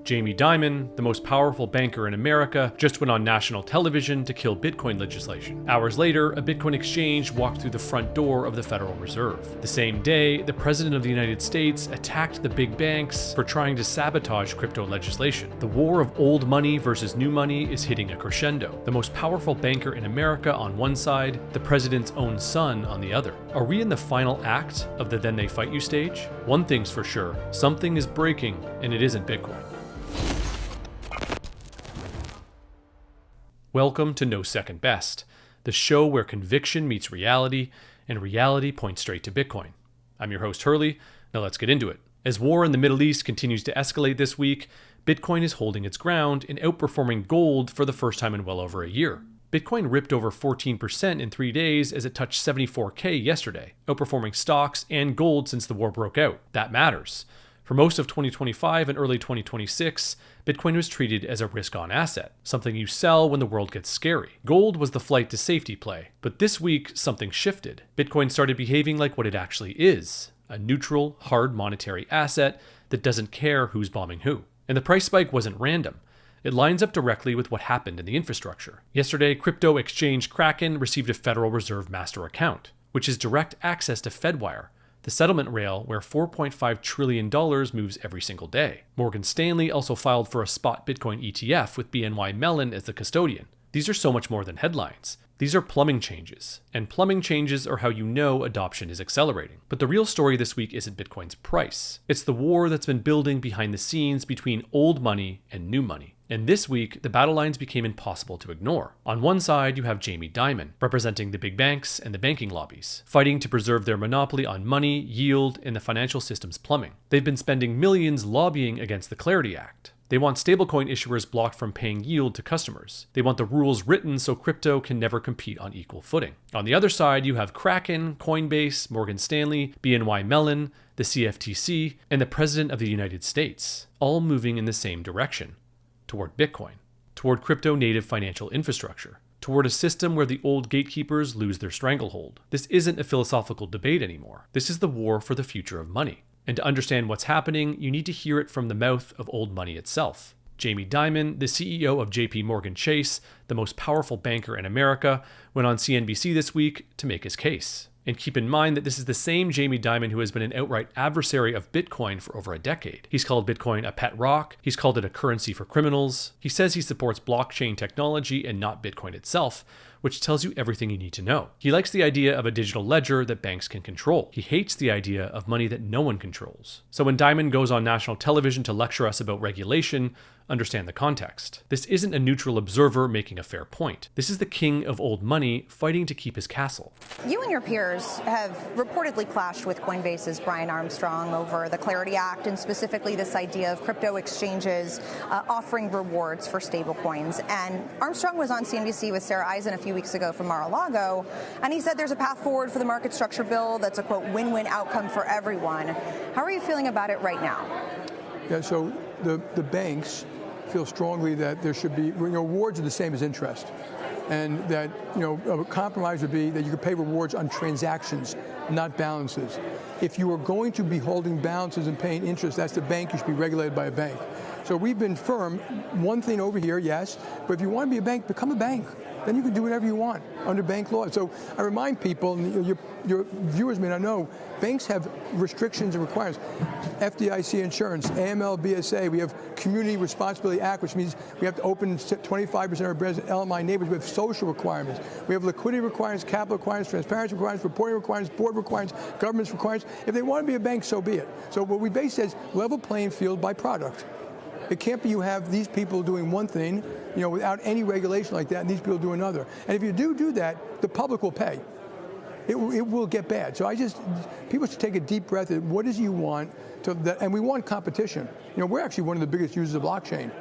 Jamie Dimon, the most powerful banker in America, just went on national television to kill Bitcoin legislation. Hours later, a Bitcoin exchange walked through the front door of the Federal Reserve. The same day, the President of the United States attacked the big banks for trying to sabotage crypto legislation. The war of old money versus new money is hitting a crescendo. The most powerful banker in America on one side, the president's own son on the other. Are we in the final act of the then they fight you stage? One thing's for sure, something is breaking, and it isn't Bitcoin. Welcome to No Second Best, the show where conviction meets reality and reality points straight to Bitcoin. I'm your host Hurley. Now let's get into it. As war in the Middle East continues to escalate this week, Bitcoin is holding its ground and outperforming gold for the first time in well over a year. Bitcoin ripped over 14% in 3 days as it touched 74K yesterday, outperforming stocks and gold since the war broke out. That matters. For most of 2025 and early 2026, Bitcoin was treated as a risk-on asset, something you sell when the world gets scary. Gold was the flight to safety play, but this week something shifted. Bitcoin started behaving like what it actually is, a neutral, hard monetary asset that doesn't care who's bombing who. And the price spike wasn't random. It lines up directly with what happened in the infrastructure. Yesterday, crypto exchange Kraken received a Federal Reserve master account, which is direct access to Fedwire, the settlement rail where $4.5 trillion moves every single day. Morgan Stanley also filed for a spot Bitcoin ETF with BNY Mellon as the custodian. These are so much more than headlines. These are plumbing changes, and plumbing changes are how you know adoption is accelerating. But the real story this week isn't Bitcoin's price. It's the war that's been building behind the scenes between old money and new money. And this week, the battle lines became impossible to ignore. On one side, you have Jamie Dimon, representing the big banks and the banking lobbies, fighting to preserve their monopoly on money, yield, and the financial system's plumbing. They've been spending millions lobbying against the Clarity Act. They want stablecoin issuers blocked from paying yield to customers. They want the rules written so crypto can never compete on equal footing. On the other side, you have Kraken, Coinbase, Morgan Stanley, BNY Mellon, the CFTC, and the President of the United States, all moving in the same direction. Toward Bitcoin, toward crypto-native financial infrastructure, toward a system where the old gatekeepers lose their stranglehold. This isn't a philosophical debate anymore. This is the war for the future of money. And to understand what's happening, you need to hear it from the mouth of old money itself. Jamie Dimon, the CEO of JP Morgan Chase, the most powerful banker in America, went on CNBC this week to make his case. And keep in mind that this is the same Jamie Dimon who has been an outright adversary of Bitcoin for over a decade. He's called Bitcoin a pet rock. He's called it a currency for criminals. He says he supports blockchain technology and not Bitcoin itself, which tells you everything you need to know. He likes the idea of a digital ledger that banks can control. He hates the idea of money that no one controls. So when Dimon goes on national television to lecture us about regulation, understand the context. This isn't a neutral observer making a fair point. This is the king of old money fighting to keep his castle. You and your peers have reportedly clashed with Coinbase's Brian Armstrong over the Clarity Act and specifically this idea of crypto exchanges offering rewards for stablecoins. And Armstrong was on CNBC with Sarah Eisen a few weeks ago from Mar-a-Lago, and he said there's a path forward for the market structure bill that's a, quote, win-win outcome for everyone. How are you feeling about it right now? Yeah, so the banks feel strongly that there should be, rewards are the same as interest. And that, a compromise would be that you could pay rewards on transactions, not balances. If you are going to be holding balances and paying interest, that's the bank, you should be regulated by a bank. So we've been firm, one thing over here, yes, but if you want to be a bank, become a bank. Then you can do whatever you want under bank law. So I remind people, and your viewers may not know, banks have restrictions and requirements. FDIC insurance, AML, BSA, we have Community Responsibility Act, which means we have to open 25% of our branches in LMI neighborhoods. We have social requirements. We have liquidity requirements, capital requirements, transparency requirements, reporting requirements, board requirements, government's requirements. If they want to be a bank, so be it. So what we base says level playing field by product. It can't be you have these people doing one thing, without any regulation like that, and these people do another. And if you do that, the public will pay. It will get bad. So people should take a deep breath at what is it you want, and we want competition. We're actually one of the biggest users of blockchain.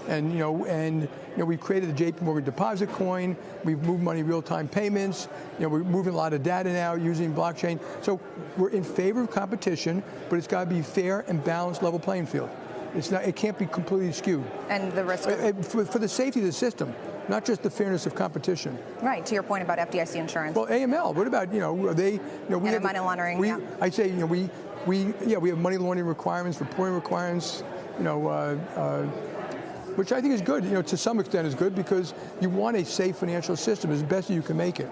And we created the JP Morgan deposit coin. We've moved money real-time payments. We're moving a lot of data now using blockchain. So we're in favor of competition, but it's got to be fair and balanced, level playing field. It can't be completely skewed. And the risk for the safety of the system, not just the fairness of competition. Right. To your point about FDIC insurance. Well, AML. What about are they? We have money laundering. I say we have money laundering requirements, reporting requirements. which I think is good. To some extent is good because you want a safe financial system as best as you can make it.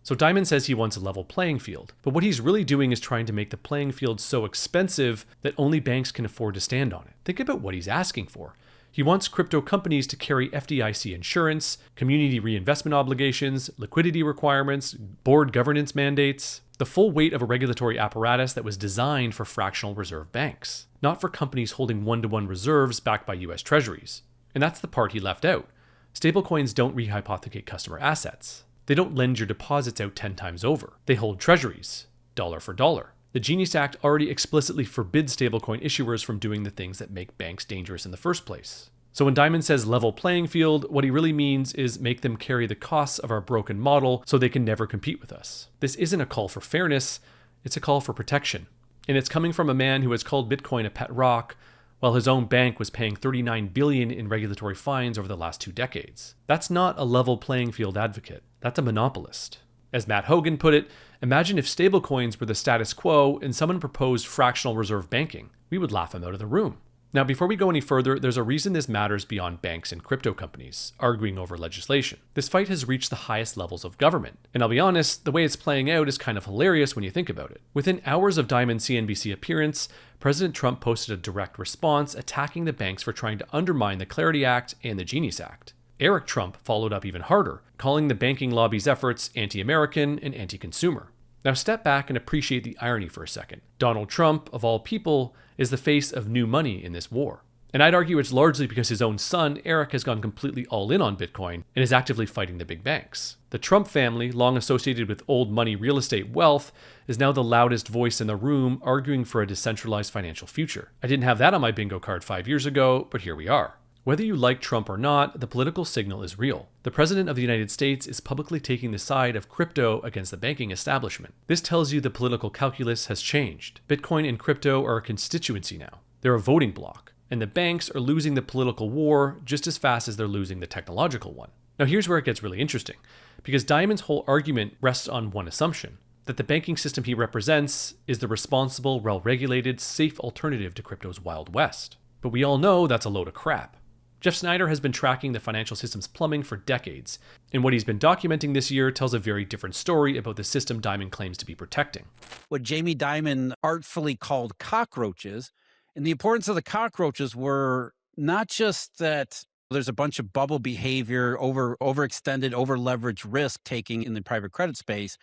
So Dimon says he wants a level playing field, but what he's really doing is trying to make the playing field so expensive that only banks can afford to stand on it. Think about what he's asking for. He wants crypto companies to carry FDIC insurance, community reinvestment obligations, liquidity requirements, board governance mandates, the full weight of a regulatory apparatus that was designed for fractional reserve banks, not for companies holding one-to-one reserves backed by US Treasuries. And that's the part he left out. Stablecoins don't rehypothecate customer assets. They don't lend your deposits out 10 times over. They hold treasuries, dollar for dollar. The Genius Act already explicitly forbids stablecoin issuers from doing the things that make banks dangerous in the first place. So when Dimon says level playing field, what he really means is make them carry the costs of our broken model so they can never compete with us. This isn't a call for fairness, it's a call for protection. And it's coming from a man who has called Bitcoin a pet rock, while his own bank was paying $39 billion in regulatory fines over the last 2 decades. That's not a level playing field advocate. That's a monopolist. As Matt Hogan put it, imagine if stablecoins were the status quo and someone proposed fractional reserve banking. We would laugh him out of the room. Now, before we go any further, there's a reason this matters beyond banks and crypto companies arguing over legislation. This fight has reached the highest levels of government. And I'll be honest, the way it's playing out is kind of hilarious when you think about it. Within hours of Dimon's CNBC appearance, President Trump posted a direct response attacking the banks for trying to undermine the Clarity Act and the Genius Act. Eric Trump followed up even harder, calling the banking lobby's efforts anti-American and anti-consumer. Now step back and appreciate the irony for a second. Donald Trump, of all people, is the face of new money in this war. And I'd argue it's largely because his own son, Eric, has gone completely all in on Bitcoin and is actively fighting the big banks. The Trump family, long associated with old money real estate wealth, is now the loudest voice in the room arguing for a decentralized financial future. I didn't have that on my bingo card 5 years ago, but here we are. Whether you like Trump or not, the political signal is real. The President of the United States is publicly taking the side of crypto against the banking establishment. This tells you the political calculus has changed. Bitcoin and crypto are a constituency now. They're a voting bloc. And the banks are losing the political war just as fast as they're losing the technological one. Now here's where it gets really interesting, because Dimon's whole argument rests on one assumption, that the banking system he represents is the responsible, well-regulated, safe alternative to crypto's Wild West. But we all know that's a load of crap. Jeff Snyder has been tracking the financial system's plumbing for decades, and what he's been documenting this year tells a very different story about the system Dimon claims to be protecting. What Jamie Dimon artfully called cockroaches, and the importance of the cockroaches were not just that there's a bunch of bubble behavior, overextended, over-leveraged risk taking in the private credit space,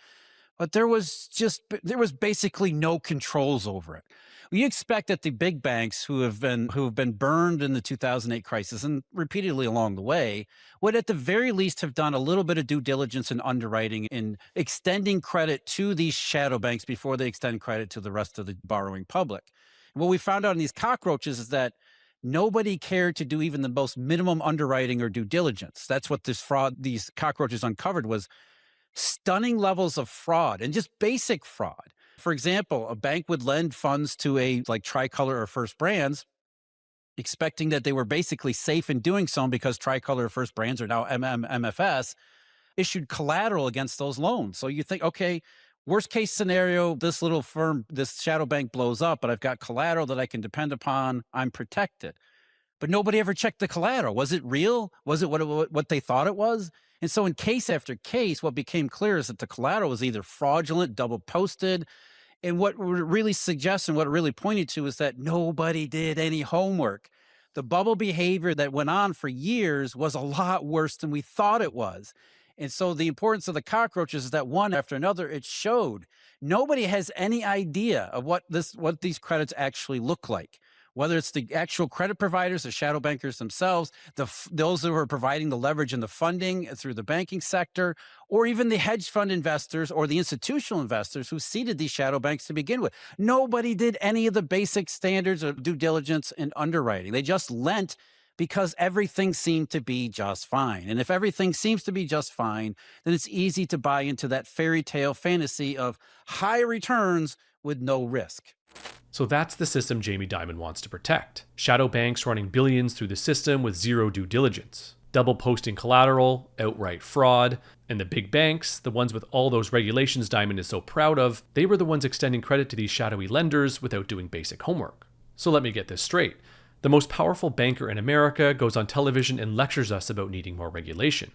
but there was basically no controls over it. We expect that the big banks who have been burned in the 2008 crisis and repeatedly along the way would at the very least have done a little bit of due diligence and underwriting in extending credit to these shadow banks before they extend credit to the rest of the borrowing public. What we found out in these cockroaches is that nobody cared to do even the most minimum underwriting or due diligence. That's what these cockroaches uncovered, was stunning levels of fraud and just basic fraud. For example, a bank would lend funds to like Tricolor or First Brands, expecting that they were basically safe in doing so because Tricolor or First Brands are now MFS, issued collateral against those loans. So you think, okay, worst case scenario, this little firm, this shadow bank blows up, but I've got collateral that I can depend upon. I'm protected. But nobody ever checked the collateral. Was it real? Was it what they thought it was? And so in case after case, what became clear is that the collateral was either fraudulent, double posted. And what it really suggests and what it really pointed to is that nobody did any homework. The bubble behavior that went on for years was a lot worse than we thought it was. And so the importance of the cockroaches is that one after another, it showed nobody has any idea of what these credits actually look like. Whether it's the actual credit providers, the shadow bankers themselves, those who are providing the leverage and the funding through the banking sector, or even the hedge fund investors or the institutional investors who seeded these shadow banks to begin with. Nobody did any of the basic standards of due diligence and underwriting. They just lent because everything seemed to be just fine. And if everything seems to be just fine, then it's easy to buy into that fairy tale fantasy of high returns with no risk. So that's the system Jamie Dimon wants to protect. Shadow banks running billions through the system with zero due diligence. Double posting collateral, outright fraud, and the big banks, the ones with all those regulations Dimon is so proud of, they were the ones extending credit to these shadowy lenders without doing basic homework. So let me get this straight. The most powerful banker in America goes on television and lectures us about needing more regulation.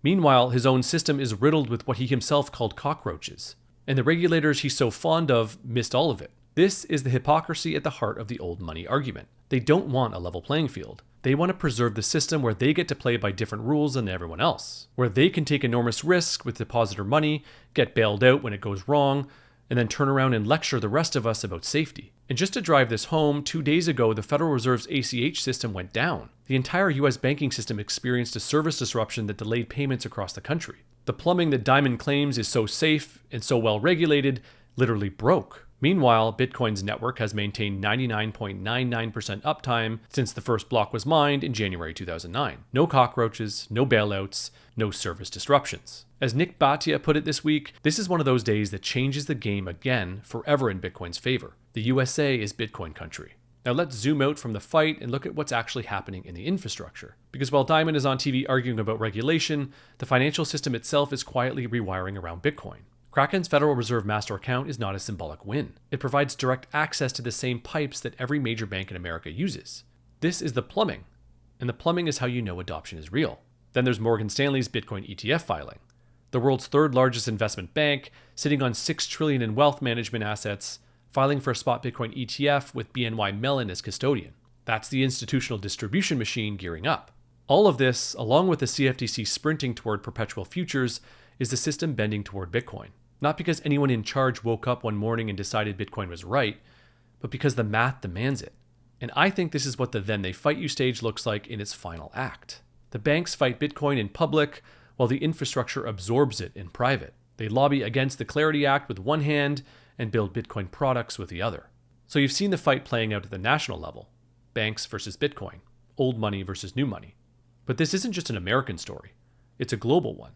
Meanwhile, his own system is riddled with what he himself called cockroaches. And the regulators he's so fond of missed all of it. This is the hypocrisy at the heart of the old money argument. They don't want a level playing field. They want to preserve the system where they get to play by different rules than everyone else, where they can take enormous risk with depositor money, get bailed out when it goes wrong, and then turn around and lecture the rest of us about safety. And just to drive this home, 2 days ago, the Federal Reserve's ACH system went down. The entire US banking system experienced a service disruption that delayed payments across the country. The plumbing that Dimon claims is so safe and so well regulated literally broke. Meanwhile, Bitcoin's network has maintained 99.99% uptime since the first block was mined in January 2009. No cockroaches, no bailouts, no service disruptions. As Nick Bhatia put it this week, this is one of those days that changes the game again forever in Bitcoin's favor. The USA is Bitcoin country. Now let's zoom out from the fight and look at what's actually happening in the infrastructure. Because while Dimon is on TV arguing about regulation, the financial system itself is quietly rewiring around Bitcoin. Kraken's Federal Reserve master account is not a symbolic win. It provides direct access to the same pipes that every major bank in America uses. This is the plumbing, and the plumbing is how you know adoption is real. Then there's Morgan Stanley's Bitcoin ETF filing. The world's third largest investment bank, sitting on $6 trillion in wealth management assets, filing for a spot Bitcoin ETF with BNY Mellon as custodian. That's the institutional distribution machine gearing up. All of this, along with the CFTC sprinting toward perpetual futures, is the system bending toward Bitcoin. Not because anyone in charge woke up one morning and decided Bitcoin was right, but because the math demands it. And I think this is what the Then They Fight You stage looks like in its final act. The banks fight Bitcoin in public, while the infrastructure absorbs it in private. They lobby against the Clarity Act with one hand and build Bitcoin products with the other. So you've seen the fight playing out at the national level. Banks versus Bitcoin. Old money versus new money. But this isn't just an American story. It's a global one.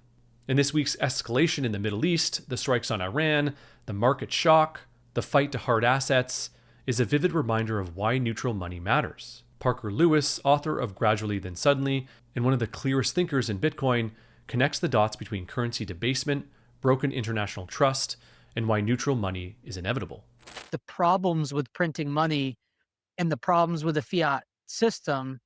And this week's escalation in the Middle East, the strikes on Iran, the market shock, the fight to hard assets, is a vivid reminder of why neutral money matters. Parker Lewis, author of Gradually Then Suddenly, and one of the clearest thinkers in Bitcoin, connects the dots between currency debasement, broken international trust, and why neutral money is inevitable. The problems with printing money and the problems with a fiat system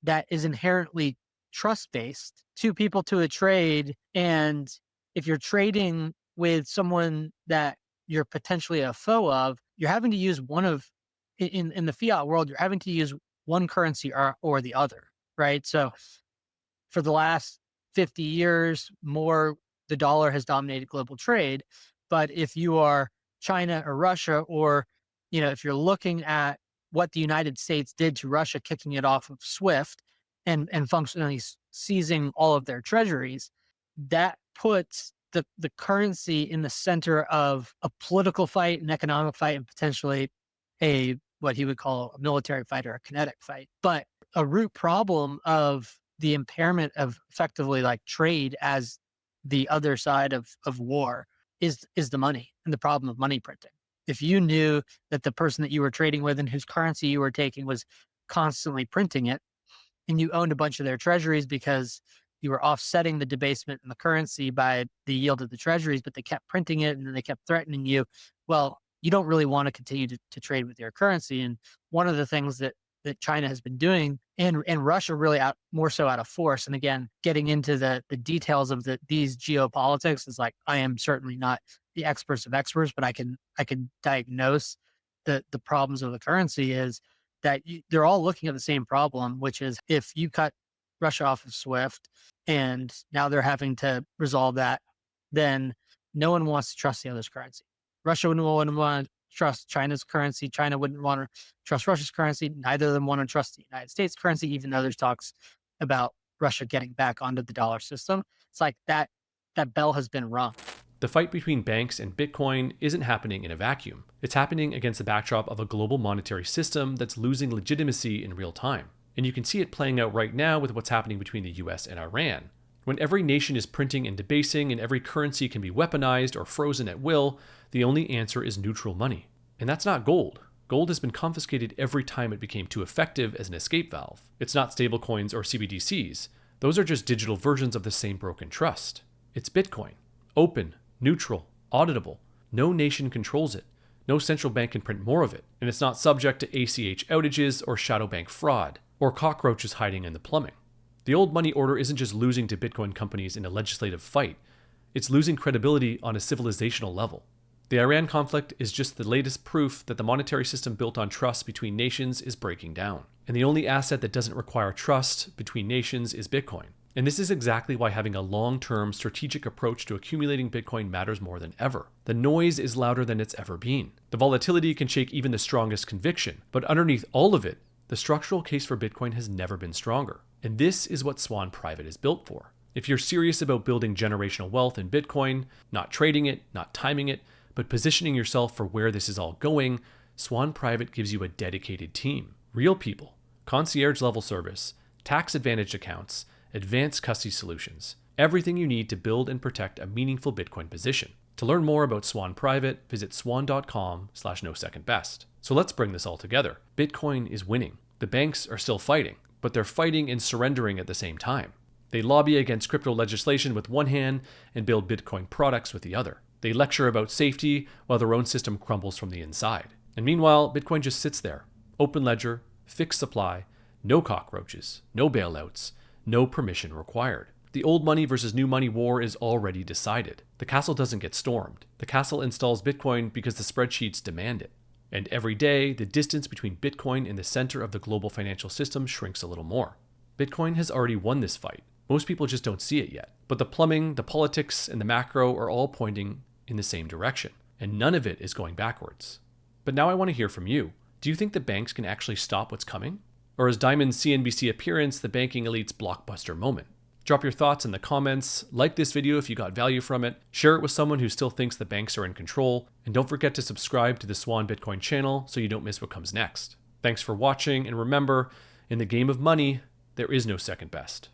that is inherently trust-based, two people to a trade. And if you're trading with someone that you're potentially a foe of, you're having to use in the fiat world, you're having to use one currency or the other, right? So for the last 50 years, the dollar has dominated global trade. But if you are China or Russia, or, if you're looking at what the United States did to Russia, kicking it off of SWIFT and functionally seizing all of their treasuries, that puts the currency in the center of a political fight, an economic fight, and potentially what he would call a military fight or a kinetic fight. But a root problem of the impairment of effectively like trade as the other side of war is the money and the problem of money printing. If you knew that the person that you were trading with and whose currency you were taking was constantly printing it, and you owned a bunch of their treasuries because you were offsetting the debasement in the currency by the yield of the treasuries, but they kept printing it and then they kept threatening you, well, you don't really want to continue to trade with your currency. And one of the things that China has been doing, and Russia really more so out of force. And again, getting into the details of these geopolitics is like, I am certainly not the experts of experts, but I can diagnose the problems of the currency is that they're all looking at the same problem, which is if you cut Russia off of SWIFT and now they're having to resolve that, then no one wants to trust the other's currency. Russia wouldn't want to trust China's currency. China wouldn't want to trust Russia's currency. Neither of them want to trust the United States currency, even though there's talks about Russia getting back onto the dollar system. It's like that bell has been rung. The fight between banks and Bitcoin isn't happening in a vacuum. It's happening against the backdrop of a global monetary system that's losing legitimacy in real time. And you can see it playing out right now with what's happening between the US and Iran. When every nation is printing and debasing and every currency can be weaponized or frozen at will, the only answer is neutral money. And that's not gold. Gold has been confiscated every time it became too effective as an escape valve. It's not stablecoins or CBDCs. Those are just digital versions of the same broken trust. It's Bitcoin. Open, neutral, auditable. No nation controls it. no central bank can print more of it, and it's not subject to ACH outages or shadow bank fraud, or cockroaches hiding in the plumbing. The old money order isn't just losing to Bitcoin companies in a legislative fight, it's losing credibility on a civilizational level. The Iran conflict is just the latest proof that the monetary system built on trust between nations is breaking down. And the only asset that doesn't require trust between nations is Bitcoin. And this is exactly why having a long-term strategic approach to accumulating Bitcoin matters more than ever. The noise is louder than it's ever been. The volatility can shake even the strongest conviction, but underneath all of it, the structural case for Bitcoin has never been stronger. And this is what Swan Private is built for. If you're serious about building generational wealth in Bitcoin, not trading it, not timing it, but positioning yourself for where this is all going, Swan Private gives you a dedicated team. Real people, concierge level service, tax advantaged accounts, advanced custody solutions, everything you need to build and protect a meaningful Bitcoin position. To learn more about Swan Private, visit swan.com/no-second-best. So let's bring this all together. Bitcoin is winning. The banks are still fighting, but they're fighting and surrendering at the same time. They lobby against crypto legislation with one hand and build Bitcoin products with the other. They lecture about safety while their own system crumbles from the inside. And meanwhile, Bitcoin just sits there. Open ledger, fixed supply, no cockroaches, no bailouts, no permission required. The old money versus new money war is already decided. The castle doesn't get stormed. The castle installs Bitcoin because the spreadsheets demand it. And every day, the distance between Bitcoin and the center of the global financial system shrinks a little more. Bitcoin has already won this fight. Most people just don't see it yet. But the plumbing, the politics, and the macro are all pointing in the same direction. And none of it is going backwards. But now I want to hear from you. Do you think the banks can actually stop what's coming? Or is Dimon's CNBC appearance the banking elite's blockbuster moment? Drop your thoughts in the comments, like this video if you got value from it, share it with someone who still thinks the banks are in control, and don't forget to subscribe to the Swan Bitcoin channel so you don't miss what comes next. Thanks for watching, and remember, in the game of money, there is no second best.